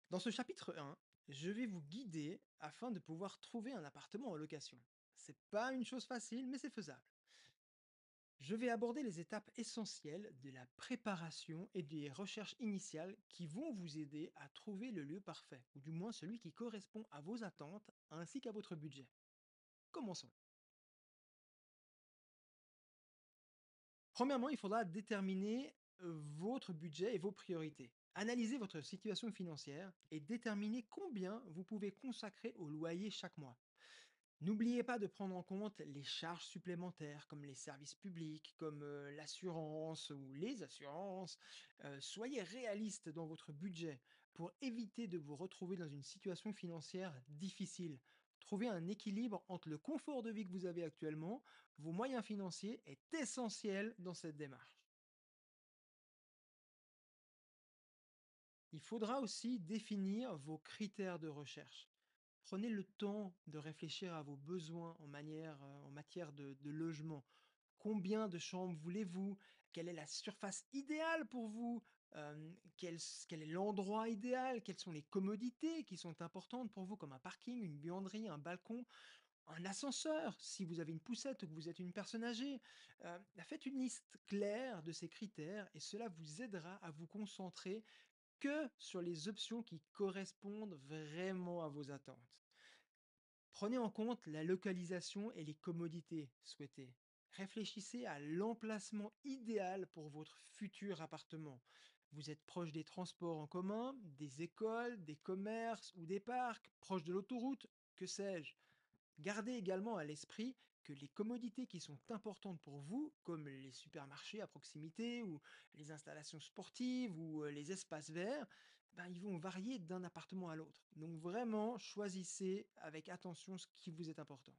Dans ce chapitre 1, je vais vous guider afin de pouvoir trouver un appartement en location. C'est pas une chose facile, mais c'est faisable. Je vais aborder les étapes essentielles de la préparation et des recherches initiales qui vont vous aider à trouver le lieu parfait, ou du moins celui qui correspond à vos attentes ainsi qu'à votre budget. Commençons. Premièrement, il faudra déterminer votre budget et vos priorités. Analysez votre situation financière et déterminez combien vous pouvez consacrer au loyer chaque mois. N'oubliez pas de prendre en compte les charges supplémentaires comme les services publics, comme l'assurance ou les assurances. Soyez réaliste dans votre budget pour éviter de vous retrouver dans une situation financière difficile. Trouver un équilibre entre le confort de vie que vous avez actuellement, vos moyens financiers est essentiel dans cette démarche. Il faudra aussi définir vos critères de recherche. Prenez le temps de réfléchir à vos besoins en matière de logement. Combien de chambres voulez-vous? Quelle est la surface idéale pour vous? Quel est l'endroit idéal? Quelles sont les commodités qui sont importantes pour vous, comme un parking, une buanderie, un balcon, un ascenseur, si vous avez une poussette ou que vous êtes une personne âgée? Faites une liste claire de ces critères et cela vous aidera à vous concentrer que sur les options qui correspondent vraiment à vos attentes. Prenez en compte la localisation et les commodités souhaitées. Réfléchissez à l'emplacement idéal pour votre futur appartement. Vous êtes proche des transports en commun, des écoles, des commerces ou des parcs, proche de l'autoroute, que sais-je. Gardez également à l'esprit que les commodités qui sont importantes pour vous, comme les supermarchés à proximité ou les installations sportives ou les espaces verts, ben, ils vont varier d'un appartement à l'autre. Donc vraiment, choisissez avec attention ce qui vous est important.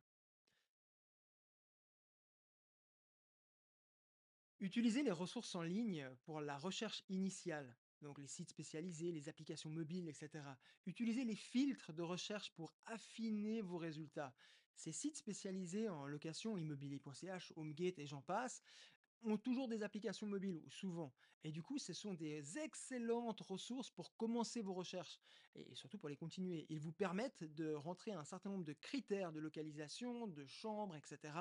Utilisez les ressources en ligne pour la recherche initiale, donc les sites spécialisés, les applications mobiles, etc. Utilisez les filtres de recherche pour affiner vos résultats. Ces sites spécialisés en location, immobilier.ch, HomeGate et j'en passe, ont toujours des applications mobiles, ou souvent. Et du coup, ce sont des excellentes ressources pour commencer vos recherches et surtout pour les continuer. Ils vous permettent de rentrer un certain nombre de critères de localisation, de chambres, etc.,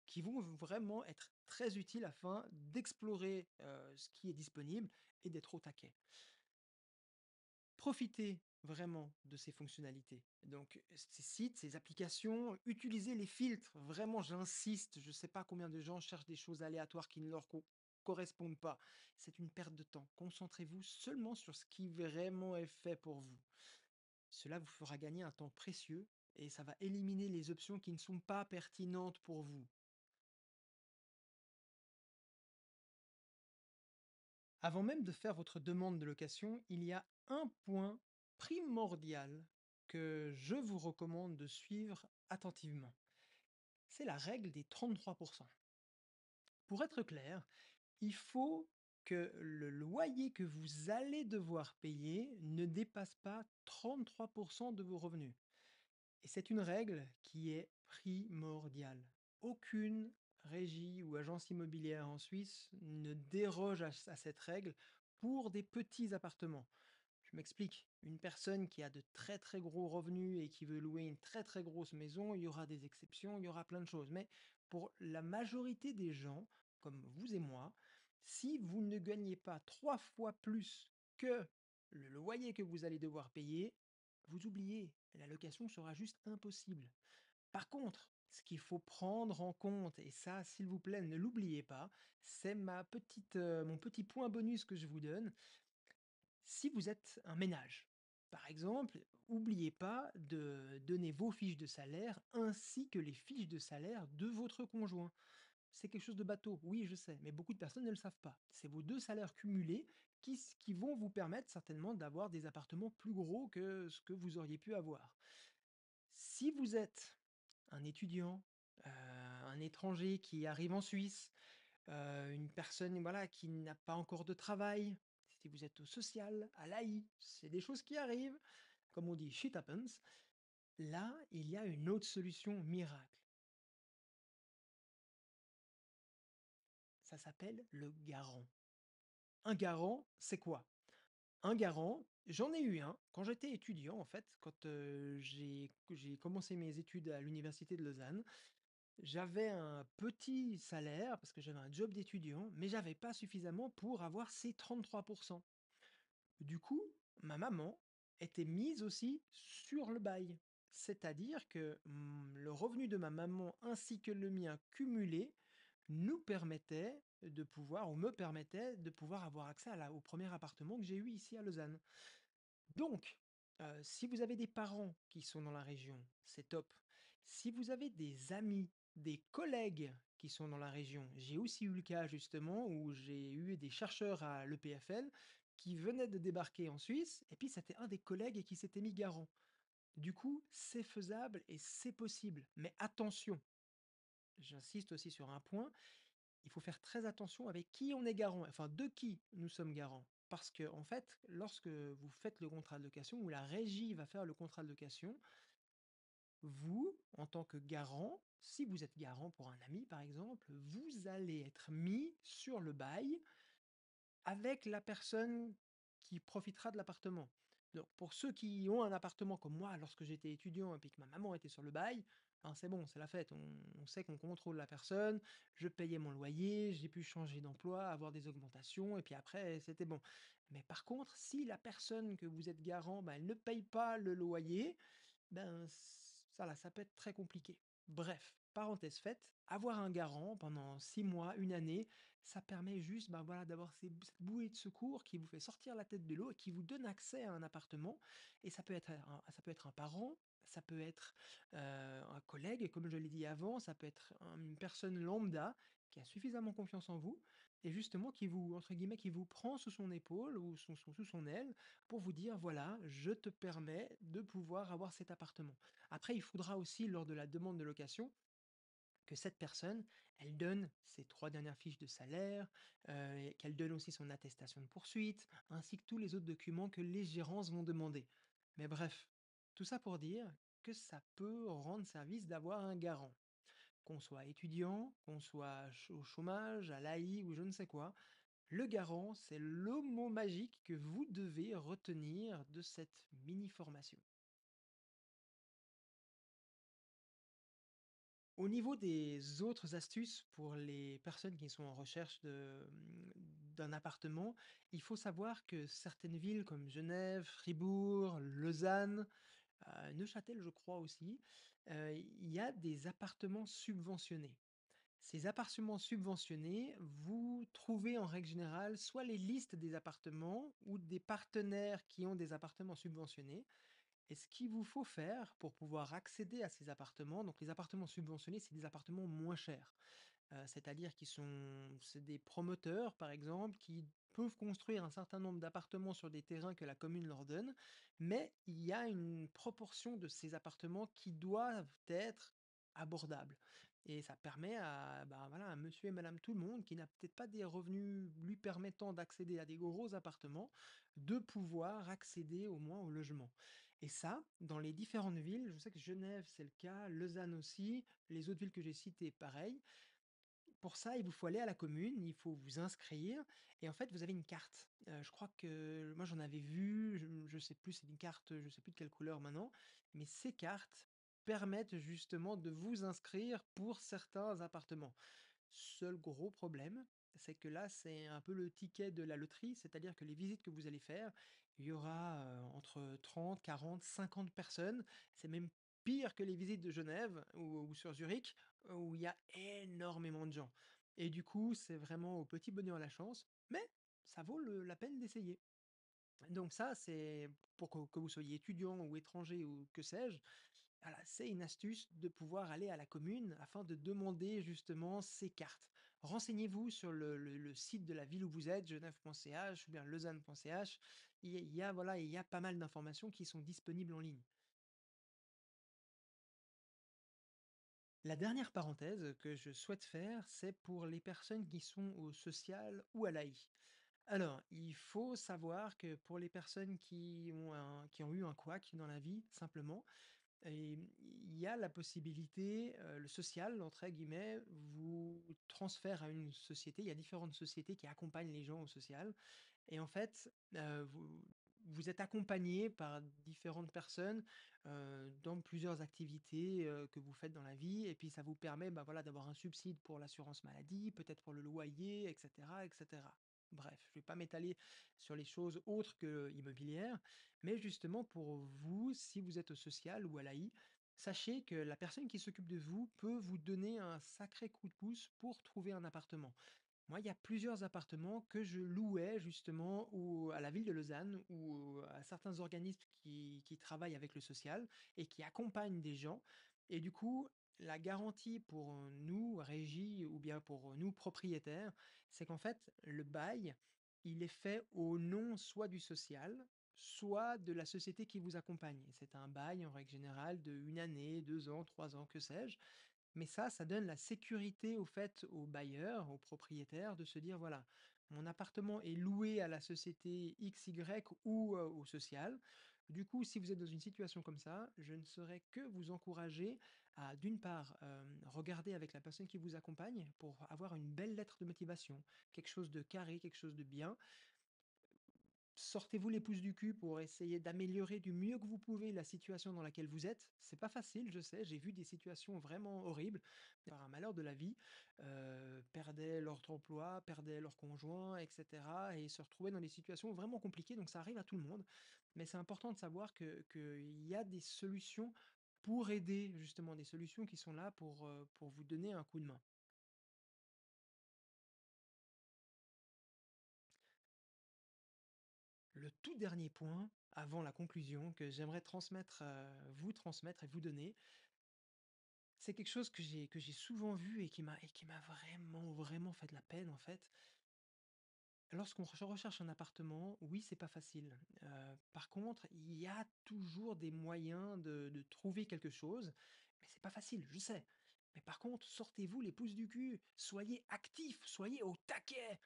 qui vont vraiment être très utiles afin d'explorer ce qui est disponible et d'être au taquet. Profitez vraiment de ces fonctionnalités. Donc, ces sites, ces applications, utilisez les filtres. Vraiment, j'insiste, je ne sais pas combien de gens cherchent des choses aléatoires qui ne leur correspondent pas. C'est une perte de temps. Concentrez-vous seulement sur ce qui vraiment est fait pour vous. Cela vous fera gagner un temps précieux et ça va éliminer les options qui ne sont pas pertinentes pour vous. Avant même de faire votre demande de location, il y a un point primordial que je vous recommande de suivre attentivement. C'est la règle des 33%. Pour être clair, il faut que le loyer que vous allez devoir payer ne dépasse pas 33% de vos revenus. Et c'est une règle qui est primordiale. Aucune régie ou agence immobilière en Suisse ne déroge à cette règle pour des petits appartements. Je m'explique. Une personne qui a de très très gros revenus et qui veut louer une très très grosse maison, il y aura des exceptions, il y aura plein de choses. Mais pour la majorité des gens, comme vous et moi, si vous ne gagnez pas 3 fois plus que le loyer que vous allez devoir payer, vous oubliez, la location sera juste impossible. Par contre, ce qu'il faut prendre en compte, et ça, s'il vous plaît, ne l'oubliez pas, c'est mon petit point bonus que je vous donne, si vous êtes un ménage, par exemple, oubliez pas de donner vos fiches de salaire ainsi que les fiches de salaire de votre conjoint. C'est quelque chose de bateau, oui, je sais, mais beaucoup de personnes ne le savent pas. C'est vos 2 salaires cumulés qui vont vous permettre certainement d'avoir des appartements plus gros que ce que vous auriez pu avoir. Si vous êtes un étudiant, un étranger qui arrive en Suisse, une personne, voilà, qui n'a pas encore de travail, si vous êtes au social, à l'AI, c'est des choses qui arrivent. Comme on dit: «Shit happens». Là, il y a une autre solution miracle. Ça s'appelle le garant. Un garant, c'est quoi? Un garant, j'en ai eu un quand j'étais étudiant en fait, quand, j'ai commencé mes études à l'université de Lausanne. J'avais un petit salaire parce que j'avais un job d'étudiant, mais j'avais pas suffisamment pour avoir ces 33. Du coup, ma maman était mise aussi sur le bail. C'est-à-dire que, le revenu de ma maman ainsi que le mien cumulé nous permettait de pouvoir ou me permettait de pouvoir avoir accès au premier appartement que j'ai eu ici à Lausanne. Donc, si vous avez des parents qui sont dans la région, c'est top. Si vous avez des amis, des collègues qui sont dans la région, j'ai aussi eu le cas justement où j'ai eu des chercheurs à l'EPFL qui venaient de débarquer en Suisse et puis c'était un des collègues qui s'était mis garant. Du coup, c'est faisable et c'est possible. Mais attention, j'insiste aussi sur un point, il faut faire très attention avec qui on est garant, enfin de qui nous sommes garants. Parce que, en fait, lorsque vous faites le contrat de location ou la régie va faire le contrat de location, vous, en tant que garant, si vous êtes garant pour un ami par exemple, vous allez être mis sur le bail avec la personne qui profitera de l'appartement. Donc pour ceux qui ont un appartement comme moi lorsque j'étais étudiant et puis que ma maman était sur le bail, hein, c'est bon, c'est la fête. On sait qu'on contrôle la personne. Je payais mon loyer, j'ai pu changer d'emploi, avoir des augmentations et puis après c'était bon. Mais par contre, si la personne que vous êtes garant, ben, elle ne paye pas le loyer, ben, ça là, ça peut être très compliqué. Bref, parenthèse faite, avoir un garant pendant 6 mois, une année, ça permet juste, ben voilà, d'avoir cette bouée de secours qui vous fait sortir la tête de l'eau et qui vous donne accès à un appartement. Et ça peut être un parent, ça peut être un collègue, comme je l'ai dit avant, ça peut être une personne lambda qui a suffisamment confiance en vous et justement qui vous, entre guillemets, qui vous prend sous son épaule ou sous son aile pour vous dire, voilà, je te permets de pouvoir avoir cet appartement. Après, il faudra aussi, lors de la demande de location, que cette personne, elle donne ses 3 dernières fiches de salaire, et qu'elle donne aussi son attestation de poursuite, ainsi que tous les autres documents que les gérances vont demander. Mais bref, tout ça pour dire que ça peut rendre service d'avoir un garant. Qu'on soit étudiant, qu'on soit au chômage, à l'AI ou je ne sais quoi, le garant, c'est le mot magique que vous devez retenir de cette mini-formation. Au niveau des autres astuces pour les personnes qui sont en recherche d'un appartement, il faut savoir que certaines villes comme Genève, Fribourg, Lausanne, Neuchâtel, je crois aussi, il y a des appartements subventionnés. Ces appartements subventionnés, vous trouvez en règle générale soit les listes des appartements ou des partenaires qui ont des appartements subventionnés. Et ce qu'il vous faut faire pour pouvoir accéder à ces appartements, donc les appartements subventionnés, c'est des appartements moins chers. C'est-à-dire c'est des promoteurs, par exemple, qui peuvent construire un certain nombre d'appartements sur des terrains que la commune leur donne, mais il y a une proportion de ces appartements qui doivent être abordables. Et ça permet à, bah, voilà, à monsieur et madame tout le monde qui n'a peut-être pas des revenus lui permettant d'accéder à des gros appartements, de pouvoir accéder au moins au logement. Et ça, dans les différentes villes, je sais que Genève, c'est le cas, Lausanne aussi, les autres villes que j'ai citées, pareil. Pour ça, il vous faut aller à la commune, il faut vous inscrire et en fait, vous avez une carte. Je crois que moi j'en avais vu, je sais plus, c'est une carte, je sais plus de quelle couleur maintenant, mais ces cartes permettent justement de vous inscrire pour certains appartements. Seul gros problème, c'est que là, c'est un peu le ticket de la loterie, c'est-à-dire que les visites que vous allez faire, il y aura entre 30, 40, 50 personnes. C'est même pire que les visites de Genève ou sur Zurich, où il y a énormément de gens. Et du coup, c'est vraiment au petit bonheur la chance, mais ça vaut la peine d'essayer. Donc ça, c'est pour que vous soyez étudiant ou étranger ou que sais-je, voilà, c'est une astuce de pouvoir aller à la commune afin de demander justement ces cartes. Renseignez-vous sur le site de la ville où vous êtes, genève.ch ou bien lausanne.ch. Voilà, il y a pas mal d'informations qui sont disponibles en ligne. La dernière parenthèse que je souhaite faire, c'est pour les personnes qui sont au social ou à l'AI. Alors, il faut savoir que pour les personnes qui ont eu un couac dans la vie, simplement, Et il y a la possibilité, le «social» entre guillemets vous transfère à une société. Il y a différentes sociétés qui accompagnent les gens au social et en fait, vous êtes accompagné par différentes personnes, dans plusieurs activités, que vous faites dans la vie et puis ça vous permet, bah, voilà, d'avoir un subside pour l'assurance maladie, peut-être pour le loyer et cetera. Bref, je ne vais pas m'étaler sur les choses autres que immobilières, mais justement pour vous, si vous êtes au social ou à l'AI, sachez que la personne qui s'occupe de vous peut vous donner un sacré coup de pouce pour trouver un appartement. Moi, il y a plusieurs appartements que je louais justement ou à la ville de Lausanne ou à certains organismes qui travaillent avec le social et qui accompagnent des gens. Et du coup, la garantie pour nous, régie, ou bien pour nous, propriétaires, c'est qu'en fait, le bail, il est fait au nom soit du social, soit de la société qui vous accompagne. Et c'est un bail en règle générale de 1 année, 2 ans, 3 ans, que sais-je. Mais ça donne la sécurité au fait aux bailleurs, aux propriétaires de se dire: «Voilà, mon appartement est loué à la société XY ou, au social. Du coup, si vous êtes dans une situation comme ça, je ne saurais que vous encourager à d'une part, regarder avec la personne qui vous accompagne pour avoir une belle lettre de motivation, quelque chose de carré, quelque chose de bien. Sortez-vous les pouces du cul pour essayer d'améliorer du mieux que vous pouvez la situation dans laquelle vous êtes. C'est pas facile, je sais, j'ai vu des situations vraiment horribles, par un malheur de la vie, perdaient leur emploi, perdaient leur conjoint et cetera et se retrouvaient dans des situations vraiment compliquées, donc ça arrive à tout le monde. Mais c'est important de savoir que qu'il y a des solutions pour aider, justement, des solutions qui sont là pour vous donner un coup de main. Le tout dernier point, avant la conclusion, que j'aimerais vous transmettre et vous donner, c'est quelque chose que j'ai souvent vu et qui m'a vraiment, vraiment fait de la peine, en fait. Lorsqu'on recherche un appartement, oui, c'est pas facile. Par contre, il y a toujours des moyens de trouver quelque chose, mais c'est pas facile, je sais. Mais par contre, sortez-vous les pouces du cul, soyez actifs, soyez au taquet.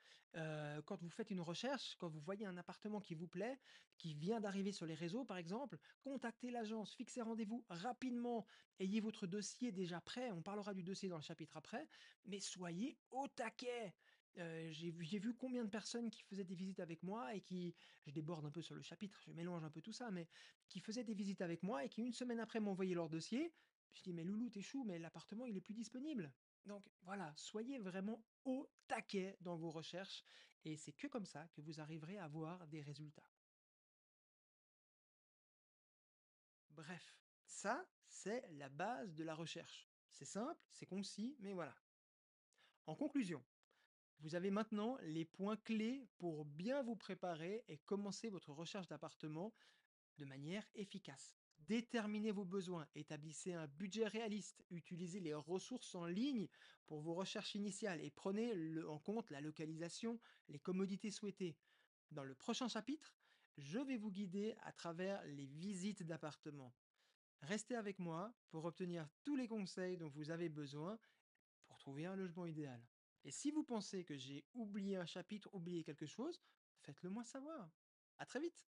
Quand vous faites une recherche, quand vous voyez un appartement qui vous plaît, qui vient d'arriver sur les réseaux, par exemple, contactez l'agence, fixez rendez-vous rapidement, ayez votre dossier déjà prêt. On parlera du dossier dans le chapitre après, mais soyez au taquet. J'ai vu combien de personnes qui faisaient des visites avec moi et qui je déborde un peu sur le chapitre, je mélange un peu tout ça, mais qui faisaient des visites avec moi et qui une semaine après m'envoyaient leur dossier. Je dis: «Mais loulou, tu chou, mais l'appartement, il est plus disponible». Donc voilà, soyez vraiment au taquet dans vos recherches et c'est que comme ça que vous arriverez à avoir des résultats. Bref, ça, c'est la base de la recherche. C'est simple, c'est concis, mais voilà. En conclusion, vous avez maintenant les points clés pour bien vous préparer et commencer votre recherche d'appartement de manière efficace. Déterminez vos besoins, établissez un budget réaliste, utilisez les ressources en ligne pour vos recherches initiales et prenez en compte la localisation, les commodités souhaitées. Dans le prochain chapitre, je vais vous guider à travers les visites d'appartements. Restez avec moi pour obtenir tous les conseils dont vous avez besoin pour trouver un logement idéal. Et si vous pensez que j'ai oublié un chapitre, oublié quelque chose, faites-le moi savoir. À très vite!